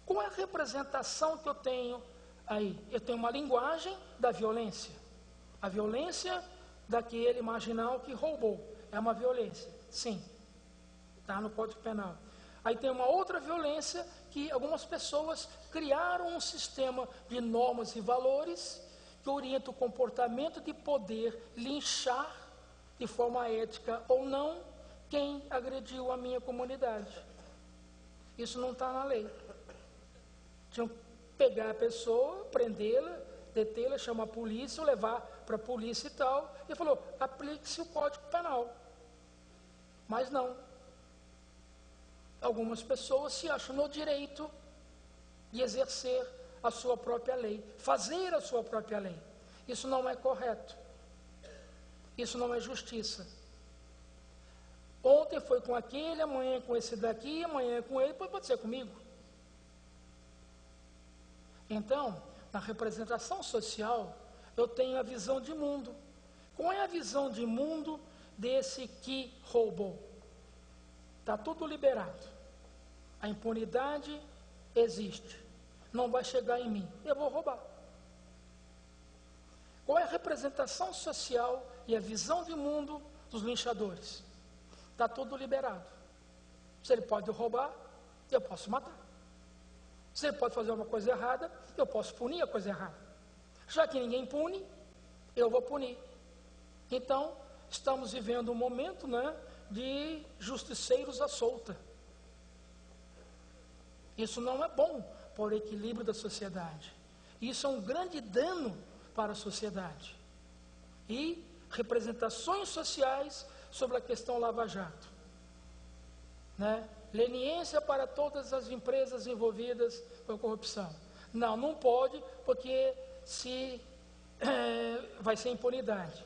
D: Qual é a representação que eu tenho aí? Eu tenho uma linguagem da violência. A violência daquele marginal que roubou. É uma violência, sim. Está no Código Penal. Aí tem uma outra violência que algumas pessoas criaram um sistema de normas e valores que orienta o comportamento de poder linchar de forma ética ou não quem agrediu a minha comunidade. Isso não está na lei. Tinham que pegar a pessoa, prendê-la, detê-la, chamar a polícia, levar para a polícia e tal, e falou, aplique-se o Código Penal. Mas não. Algumas pessoas se acham no direito de exercer a sua própria lei, fazer a sua própria lei. Isso não é correto. Isso não é justiça. Ontem foi com aquele, amanhã com esse daqui, amanhã com ele, pode ser comigo. Então, na representação social, eu tenho a visão de mundo. Qual é a visão de mundo desse que roubou? Está tudo liberado. A impunidade existe. Não vai chegar em mim. Eu vou roubar. Qual é a representação social e a visão de mundo dos linchadores? Está tudo liberado. Se ele pode roubar, eu posso matar. Se ele pode fazer uma coisa errada, eu posso punir a coisa errada. Já que ninguém pune, eu vou punir. Então, estamos vivendo um momento, né, de justiceiros à solta. Isso não é bom para o equilíbrio da sociedade. Isso é um grande dano para a sociedade. E representações sociais sobre a questão Lava Jato, né? Leniência para todas as empresas envolvidas com a corrupção. Não, não pode, porque vai ser impunidade.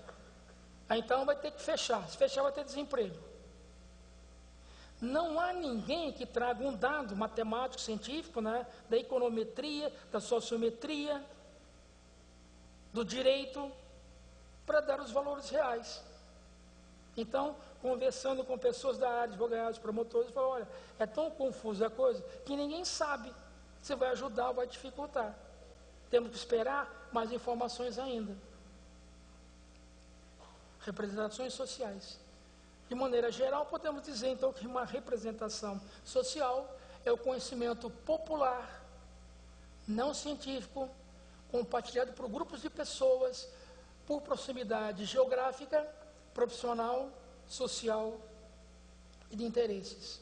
D: Aí, então vai ter que fechar. Se fechar, vai ter desemprego. Não há ninguém que traga um dado matemático, científico, né, da econometria, da sociometria, do direito, para dar os valores reais. Então, conversando com pessoas da área, advogados, promotores, eu falo, olha, é tão confusa a coisa que ninguém sabe se vai ajudar ou vai dificultar. Temos que esperar mais informações ainda. Representações sociais. De maneira geral, podemos dizer, então, que uma representação social é o conhecimento popular, não científico, compartilhado por grupos de pessoas, por proximidade geográfica, profissional, social e de interesses.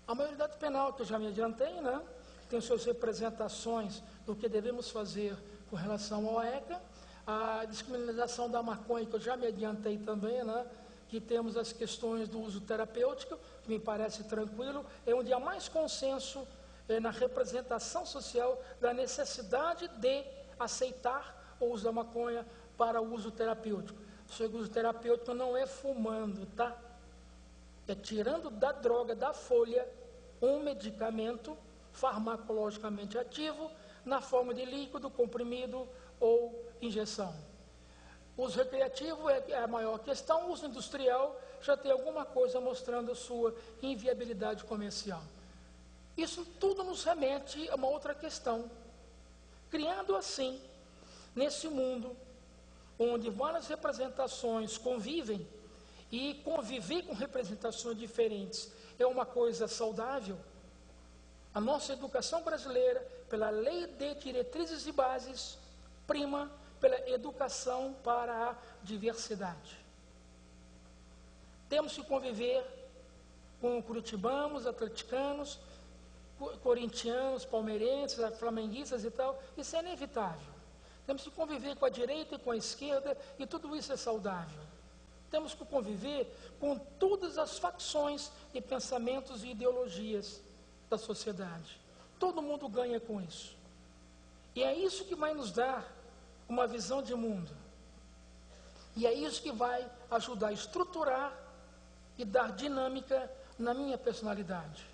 D: A maioridade penal, que eu já me adiantei, né, tem suas representações do que devemos fazer com relação ao ECA, a descriminalização da maconha, que eu já me adiantei também, né, que temos as questões do uso terapêutico, que me parece tranquilo, é onde há mais consenso na representação social da necessidade de aceitar o uso da maconha para o uso terapêutico. O uso terapêutico não é fumando, tá? É tirando da droga, da folha, um medicamento farmacologicamente ativo na forma de líquido, comprimido ou injeção. O uso recreativo é a maior questão, o uso industrial já tem alguma coisa mostrando a sua inviabilidade comercial. Isso tudo nos remete a uma outra questão. Criando assim, nesse mundo, onde várias representações convivem, e conviver com representações diferentes é uma coisa saudável, A nossa educação brasileira, pela lei de diretrizes e bases, prima pela educação para a diversidade. Temos que conviver com curitibanos, atleticanos, corintianos, palmeirenses, flamenguistas e tal. Isso é inevitável. Temos que conviver com a direita e com a esquerda, e tudo isso é saudável. Temos que conviver com todas as facções e pensamentos e ideologias da sociedade. Todo mundo ganha com isso. E é isso que vai nos dar uma visão de mundo. E é isso que vai ajudar a estruturar e dar dinâmica na minha personalidade.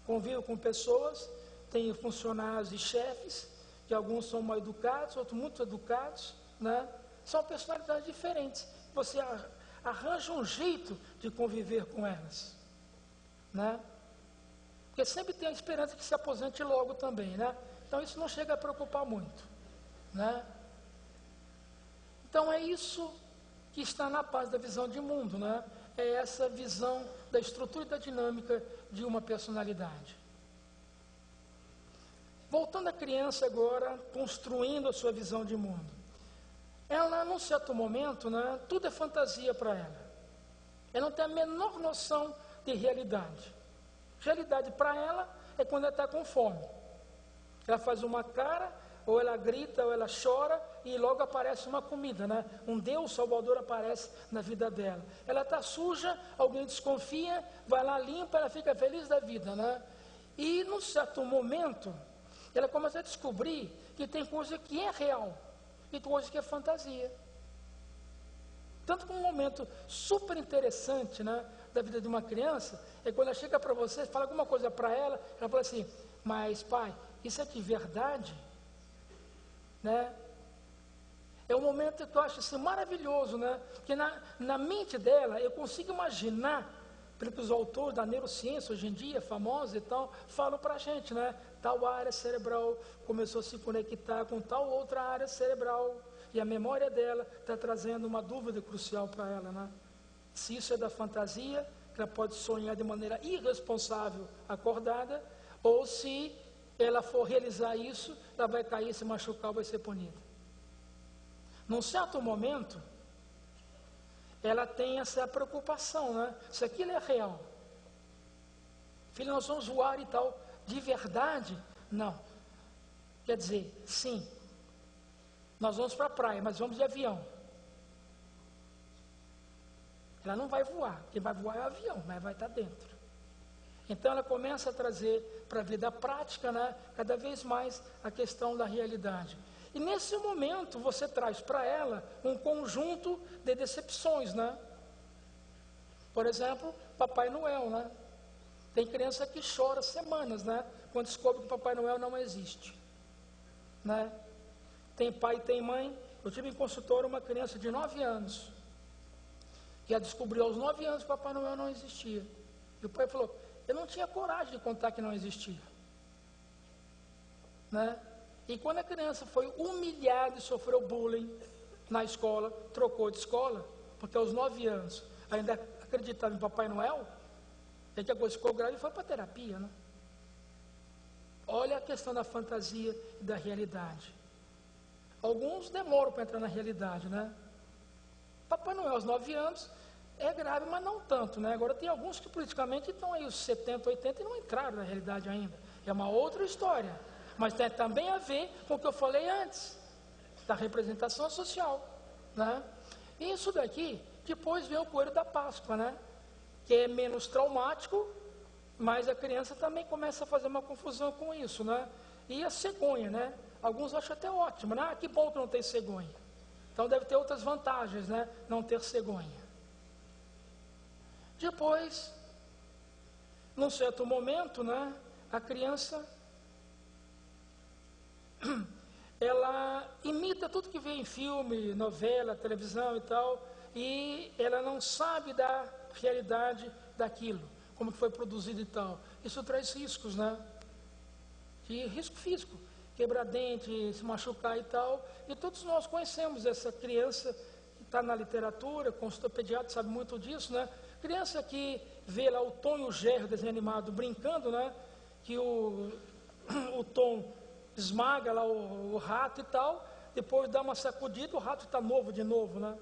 D: Convivo com pessoas, tenho funcionários e chefes, que alguns são mal educados, outros muito educados, né? São personalidades diferentes. Você arranja um jeito de conviver com elas, né? Porque sempre tem a esperança que se aposente logo também, né? Então isso não chega a preocupar muito, né? Então é isso que está na base da visão de mundo, né? É essa visão da estrutura e da dinâmica de uma personalidade. Voltando à criança agora, construindo a sua visão de mundo. Ela, num certo momento, né, tudo é fantasia para ela. Ela não tem a menor noção de realidade. Realidade para ela é quando ela está com fome. Ela faz uma cara, ou ela grita, ou ela chora, e logo aparece uma comida, né? Um Deus Salvador aparece na vida dela. Ela está suja, alguém desconfia, vai lá, limpa, ela fica feliz da vida, né? E, num certo momento, ela começa a descobrir que tem coisa que é real e coisa que é fantasia. Tanto que um momento super interessante, né, da vida de uma criança é quando ela chega para você, fala alguma coisa para ela fala assim, mas pai, isso é de verdade? Né? É um momento que eu acho assim, maravilhoso, né? Porque na mente dela eu consigo imaginar, pelo que os autores da neurociência hoje em dia, famosos e tal, falam para a gente, né? Tal área cerebral começou a se conectar com tal outra área cerebral, e a memória dela está trazendo uma dúvida crucial para ela, né? Se isso é da fantasia, que ela pode sonhar de maneira irresponsável, acordada, ou se ela for realizar isso, ela vai cair, se machucar, vai ser punida. Num certo momento, ela tem essa preocupação, né? Se aquilo é real. Filho, nós vamos voar e tal. De verdade? Não. Quer dizer, sim. Nós vamos para a praia, mas vamos de avião. Ela não vai voar. Quem vai voar é o avião, mas vai estar dentro. Então ela começa a trazer para a vida prática, né, cada vez mais a questão da realidade. E nesse momento você traz para ela um conjunto de decepções, né? Por exemplo, Papai Noel, né? Tem criança que chora semanas, né? Quando descobre que Papai Noel não existe, né? Tem pai e tem mãe. Eu tive em consultório uma criança de 9 anos, que ela descobriu aos 9 anos que Papai Noel não existia. E o pai falou, eu não tinha coragem de contar que não existia, né? E quando a criança foi humilhada e sofreu bullying na escola, trocou de escola, porque aos 9 anos ainda acreditava em Papai Noel, é que a coisa ficou grave e foi para a terapia, né? Olha a questão da fantasia e da realidade. Alguns demoram para entrar na realidade, né? Papai Noel aos 9 anos é grave, mas não tanto, né? Agora tem alguns que politicamente estão aí os 70, 80 e não entraram na realidade ainda. É uma outra história. Mas tem também a ver com o que eu falei antes, da representação social, né? E isso daqui, depois vem o coelho da Páscoa, né? Que é menos traumático, mas a criança também começa a fazer uma confusão com isso, né? E a cegonha, né? Alguns acham até ótimo, né? Ah, que bom que não tem cegonha. Então deve ter outras vantagens, né? Não ter cegonha. Depois, num certo momento, né? A criança, ela imita tudo que vê em filme, novela, televisão e tal, e ela não sabe da realidade daquilo, como que foi produzido e tal. Isso traz riscos, né? De risco físico, quebrar dente, se machucar e tal. E todos nós conhecemos essa criança que está na literatura, consultor pediatra sabe muito disso, né? Criança que vê lá o Tom e o Jerry, desenho animado, brincando, né? que o Tom esmaga lá o rato e tal, depois dá uma sacudida, o rato está novo de novo, né?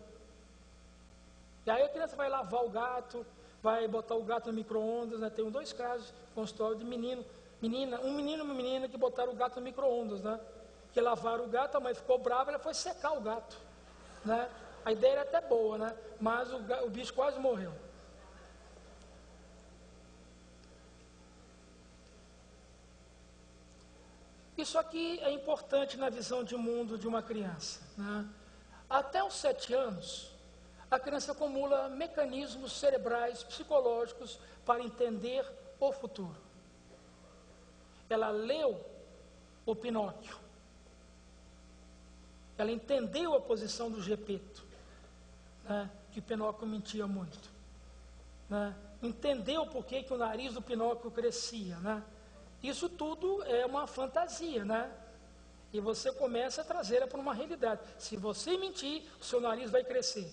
D: E aí a criança vai lavar o gato, vai botar o gato no micro-ondas, né? Tem 2 casos, consultório de um menino e uma menina que botaram o gato no micro-ondas, né? Que lavaram o gato, a mãe ficou brava, ela foi secar o gato, né? A ideia era até boa, né? Mas o bicho quase morreu. Isso aqui é importante na visão de mundo de uma criança, né? Até os 7 anos, a criança acumula mecanismos cerebrais, psicológicos para entender o futuro. Ela leu o Pinóquio. Ela entendeu a posição do Gepeto, né? Que o Pinóquio mentia muito, né? Entendeu por que o nariz do Pinóquio crescia, né? Isso tudo é uma fantasia, né? E você começa a trazê-la para uma realidade. Se você mentir, o seu nariz vai crescer.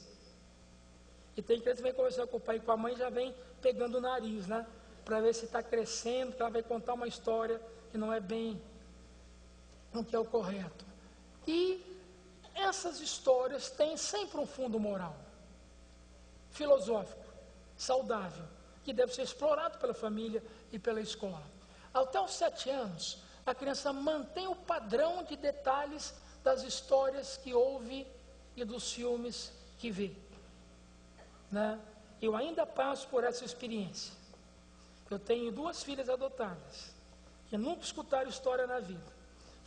D: E tem criança que vem conversar com o pai e com a mãe, já vem pegando o nariz, né? Para ver se está crescendo, que ela vai contar uma história que não é bem o que é o correto. E essas histórias têm sempre um fundo moral, filosófico, saudável, que deve ser explorado pela família e pela escola. Até os 7 anos, a criança mantém o padrão de detalhes das histórias que ouve e dos filmes que vê, né? Eu ainda passo por essa experiência. Eu tenho 2 filhas adotadas, que nunca escutaram história na vida.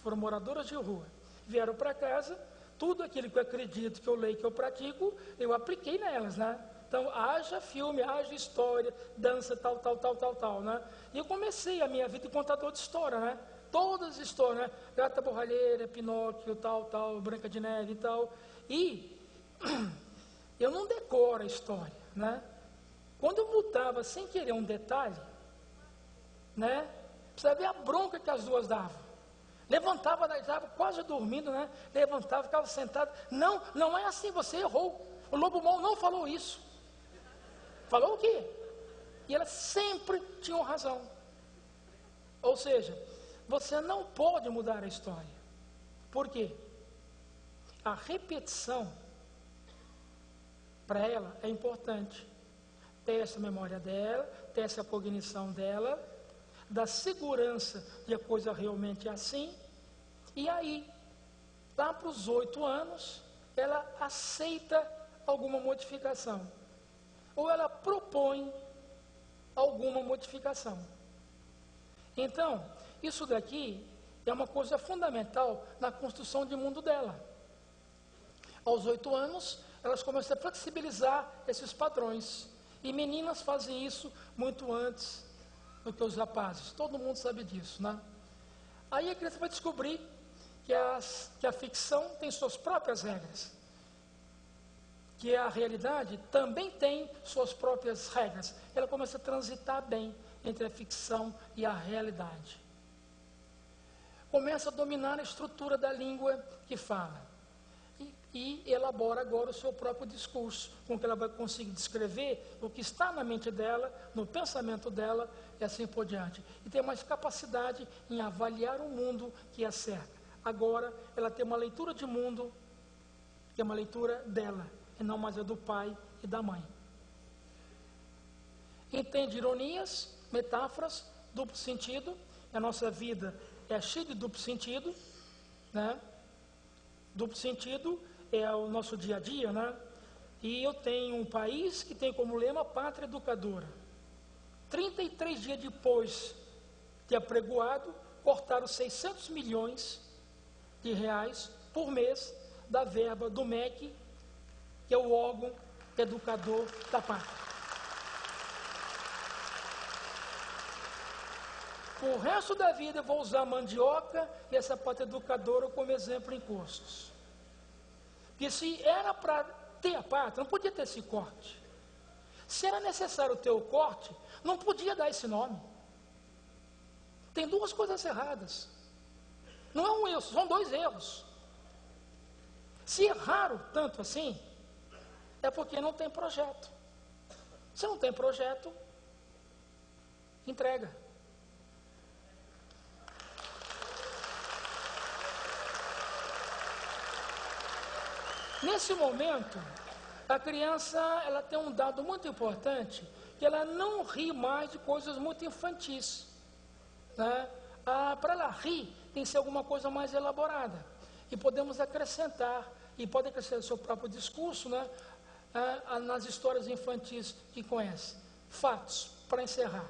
D: Foram moradoras de rua. Vieram para casa, tudo aquilo que eu acredito, que eu leio, que eu pratico, eu apliquei nelas, né? Então, haja filme, haja história, dança, tal, né? E eu comecei a minha vida de contador de história, né? Todas as histórias, né? Gata Borralheira, Pinóquio, tal, Branca de Neve e tal. E eu não decoro a história, né? Quando eu mudava sem querer um detalhe, né? Precisa ver a bronca que as 2 davam. Levantava, estava quase dormindo, né? Levantava, ficava sentado. Não é assim, você errou. O lobo mau não falou isso. Falou o quê? E elas sempre tinham razão. Ou seja, você não pode mudar a história. Por quê? A repetição, para ela, é importante. Testa a memória dela, testa a cognição dela, dá segurança de a coisa realmente é assim. E aí, lá para os 8 anos, ela aceita alguma modificação. Ou ela propõe alguma modificação. Então, isso daqui é uma coisa fundamental na construção de mundo dela. Aos 8 anos, elas começam a flexibilizar esses padrões. E meninas fazem isso muito antes do que os rapazes. Todo mundo sabe disso, né? Aí a criança vai descobrir que a ficção tem suas próprias regras. Que a realidade também tem suas próprias regras. Ela começa a transitar bem entre a ficção e a realidade. Começa a dominar a estrutura da língua que fala. E elabora agora o seu próprio discurso, com que ela vai conseguir descrever o que está na mente dela, no pensamento dela, e assim por diante. E tem mais capacidade em avaliar o mundo que a cerca. Agora, ela tem uma leitura de mundo, que é uma leitura dela, e não mais a do pai e da mãe. Entende ironias, metáforas, duplo sentido. A nossa vida é cheia de duplo sentido, né? Duplo sentido é o nosso dia a dia, né? E eu tenho um país que tem como lema Pátria Educadora. 33 dias depois de apregoado, cortaram 600 milhões de reais por mês da verba do MEC, que é o órgão educador da pátria. O resto da vida eu vou usar a mandioca e essa pátria educadora como exemplo em cursos. Porque se era para ter a pátria, não podia ter esse corte. Se era necessário ter o corte, não podia dar esse nome. Tem 2 coisas erradas. Não é um erro, são 2 erros. Se erraram tanto assim, é porque não tem projeto. Se não tem projeto, entrega. Nesse momento, a criança ela tem um dado muito importante, que ela não ri mais de coisas muito infantis, né? Para ela rir, tem que ser alguma coisa mais elaborada. E podemos acrescentar, e pode acrescentar o seu próprio discurso, né? Nas histórias infantis que conhece. Fatos, para encerrar.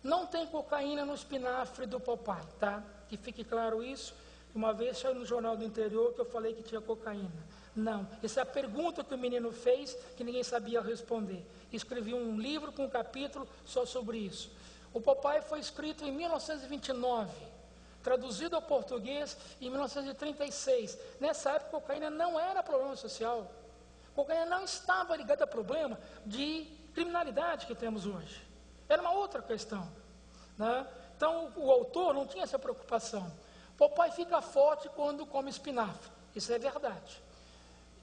D: Não tem cocaína no espinafre do papai, tá? Que fique claro isso. Uma vez saiu no Jornal do Interior que eu falei que tinha cocaína. Não, essa é a pergunta que o menino fez, que ninguém sabia responder. Escrevi um livro com um capítulo só sobre isso. O Popeye foi escrito em 1929, traduzido ao português em 1936. Nessa época, a cocaína não era problema social. A cocaína não estava ligada a problema de criminalidade que temos hoje. Era uma outra questão, né? Então, o autor não tinha essa preocupação. Popeye fica forte quando come espinafre. Isso é verdade.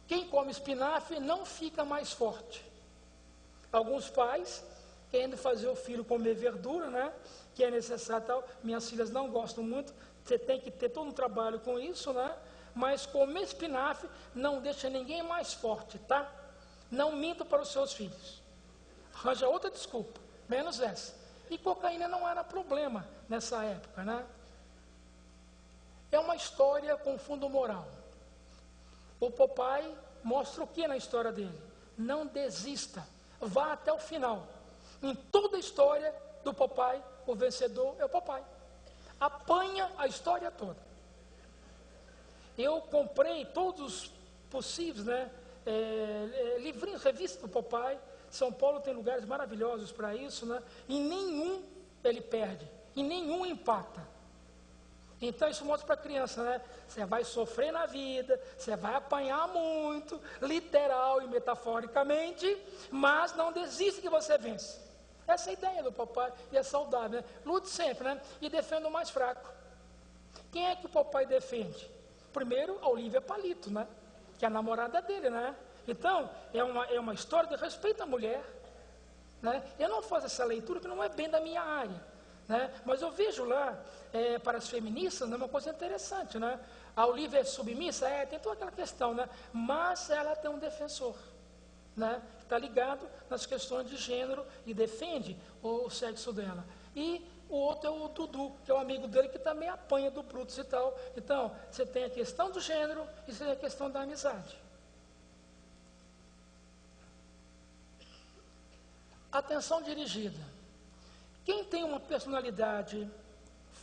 D: Quem come espinafre não fica mais forte. Alguns pais, querendo fazer o filho comer verdura, né? Que é necessário tal. Minhas filhas não gostam muito. Você tem que ter todo um trabalho com isso, né? Mas comer espinafre não deixa ninguém mais forte, tá? Não minta para os seus filhos. Arranja outra desculpa, menos essa. E cocaína não era problema nessa época, né? É uma história com fundo moral. O Popeye mostra o que na história dele? Não desista, vá até o final. Em toda a história do Popeye, o vencedor é o Popeye. Apanha a história toda. Eu comprei todos os possíveis, né? Livrinhos, revistas do Popeye. São Paulo tem lugares maravilhosos para isso, né? E nenhum ele perde, e nenhum empata. Então isso mostra para a criança, né? Você vai sofrer na vida, você vai apanhar muito, literal e metaforicamente, mas não desiste que você vence. Essa é a ideia do papai e é saudável, né? Lute sempre, né? E defenda o mais fraco. Quem é que o papai defende? Primeiro, a Olivia Palito, né? Que é a namorada dele, né? Então, é uma história de respeito à mulher, né? Eu não faço essa leitura que não é bem da minha área, né? Mas eu vejo lá, para as feministas, né, uma coisa interessante, né? A Olivia é submissa? Tem toda aquela questão, né? Mas ela tem um defensor, né? Que está ligado nas questões de gênero e defende o sexo dela. E o outro é o Dudu, que é um amigo dele que também apanha do Brutus e tal. Então, você tem a questão do gênero e você tem a questão da amizade. Atenção dirigida. Quem tem uma personalidade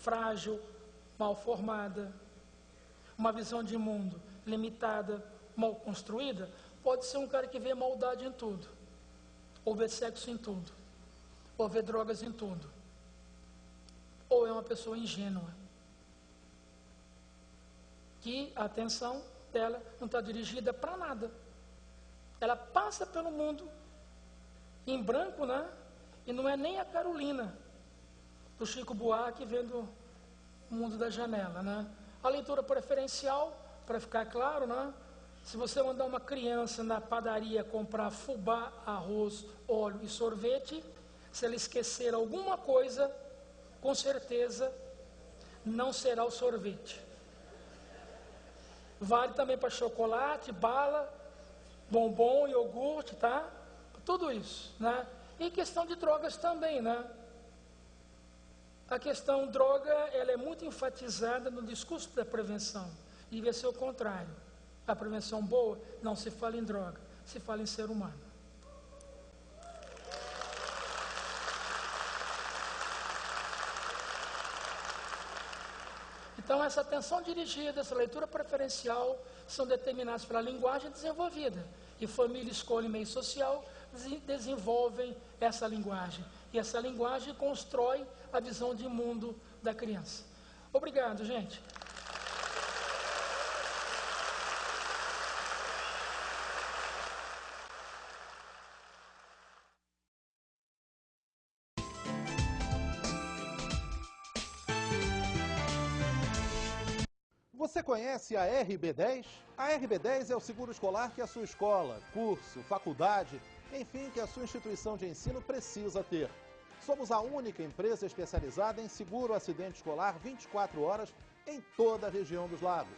D: frágil, mal formada, uma visão de mundo limitada, mal construída, pode ser um cara que vê maldade em tudo, ou vê sexo em tudo, ou vê drogas em tudo, ou é uma pessoa ingênua, que a atenção dela não está dirigida para nada. Ela passa pelo mundo em branco, né? E não é nem a Carolina, do Chico Buarque, vendo o mundo da janela, né? A leitura preferencial, para ficar claro, né? Se você mandar uma criança na padaria comprar fubá, arroz, óleo e sorvete, se ela esquecer alguma coisa, com certeza não será o sorvete. Vale também para chocolate, bala, bombom, iogurte, tá? Tudo isso, né? E questão de drogas também, né? A questão droga, ela é muito enfatizada no discurso da prevenção. E devia ser o contrário. A prevenção boa não se fala em droga, se fala em ser humano. Então, essa atenção dirigida, essa leitura preferencial, são determinadas pela linguagem desenvolvida. E família, escola e meio social desenvolvem essa linguagem. E essa linguagem constrói a visão de mundo da criança. Obrigado, gente.
B: Você conhece a RB10? A RB10 é o seguro escolar que a sua escola, curso, faculdade, enfim, que a sua instituição de ensino precisa ter. Somos a única empresa especializada em seguro acidente escolar 24 horas em toda a região dos lagos.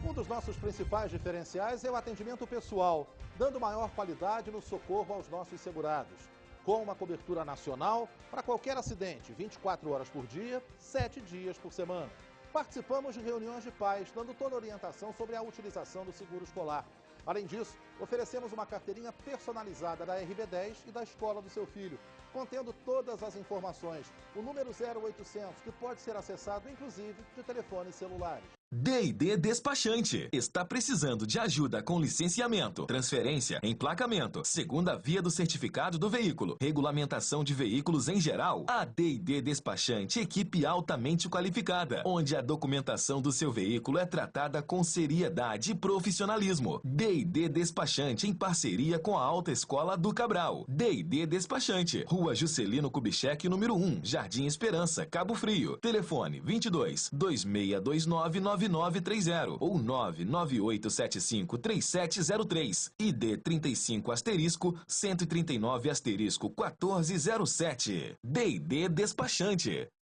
B: Um dos nossos principais diferenciais é o atendimento pessoal, dando maior qualidade no socorro aos nossos segurados. Com uma cobertura nacional para qualquer acidente, 24 horas por dia, 7 dias por semana. Participamos de reuniões de pais, dando toda a orientação sobre a utilização do seguro escolar. Além disso, oferecemos uma carteirinha personalizada da RB10 e da escola do seu filho, contendo todas as informações. O número 0800, que pode ser acessado inclusive de telefones celulares.
C: D&D Despachante. Está precisando de ajuda com licenciamento, transferência, emplacamento, segunda via do certificado do veículo, regulamentação de veículos em geral? A D&D Despachante, equipe altamente qualificada, onde a documentação do seu veículo é tratada com seriedade e profissionalismo. D&D Despachante, em parceria com a Alta Escola do Cabral. D&D Despachante, Rua Juscelino Kubitschek, número 1, Jardim Esperança, Cabo Frio. Telefone 22 2629 9930 ou 998753703 ID 35*139*1407. D&D Despachante.